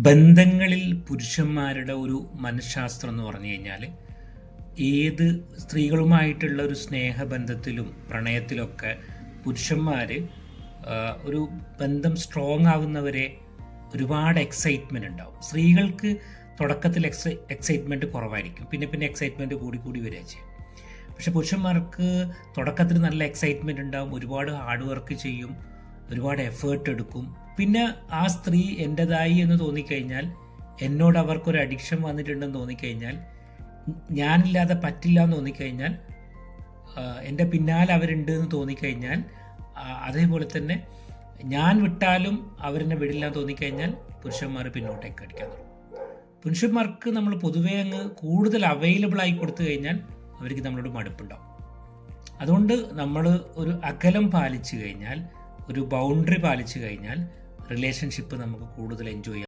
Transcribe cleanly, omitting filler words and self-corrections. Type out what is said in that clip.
ബന്ധങ്ങളിൽ പുരുഷന്മാരുടെ ഒരു മനഃശാസ്ത്രം എന്ന് പറഞ്ഞു കഴിഞ്ഞാൽ ഏത് സ്ത്രീകളുമായിട്ടുള്ള ഒരു സ്നേഹബന്ധത്തിലും പ്രണയത്തിലൊക്കെ പുരുഷന്മാർ ഒരു ബന്ധം സ്ട്രോങ് ആവുന്നവരെ ഒരുപാട് എക്സൈറ്റ്മെൻ്റ് ഉണ്ടാവും. സ്ത്രീകൾക്ക് തുടക്കത്തിൽ എക്സൈറ്റ്മെൻറ്റ് കുറവായിരിക്കും, പിന്നെ എക്സൈറ്റ്മെൻറ്റ് കൂടി വരിക ചെയ്യും. പക്ഷെ പുരുഷന്മാർക്ക് തുടക്കത്തിൽ നല്ല എക്സൈറ്റ്മെൻറ്റ് ഉണ്ടാവും, ഒരുപാട് ഹാർഡ് വർക്ക് ചെയ്യും, ഒരുപാട് എഫേർട്ട് എടുക്കും. പിന്നെ ആ സ്ത്രീ എൻ്റെതായി എന്ന് തോന്നിക്കഴിഞ്ഞാൽ, എന്നോട് അവർക്കൊരു അഡിക്ഷൻ വന്നിട്ടുണ്ടെന്ന് തോന്നിക്കഴിഞ്ഞാൽ, ഞാനില്ലാതെ പറ്റില്ല എന്ന് തോന്നിക്കഴിഞ്ഞാൽ, എൻ്റെ പിന്നാലെ അവരുണ്ട് എന്ന് തോന്നിക്കഴിഞ്ഞാൽ, അതേപോലെ തന്നെ ഞാൻ വിട്ടാലും അവരെന്നെ വിടില്ല എന്ന് തോന്നിക്കഴിഞ്ഞാൽ പുരുഷന്മാർ പിന്നോട്ടേക്ക് അടിക്കാൻ തുടങ്ങും. പുരുഷന്മാർക്ക് നമ്മൾ പൊതുവേ അങ്ങ് കൂടുതൽ അവൈലബിൾ ആയി കൊടുത്തു കഴിഞ്ഞാൽ അവർക്ക് നമ്മളോട് മടുപ്പുണ്ടാവും. അതുകൊണ്ട് നമ്മൾ ഒരു അകലം പാലിച്ചു കഴിഞ്ഞാൽ, ഒരു ബൗണ്ടറി പാലിച്ചു കഴിഞ്ഞാൽ റിലേഷൻഷിപ്പ് നമുക്ക് കൂടുതൽ എൻജോയ് ചെയ്യാം.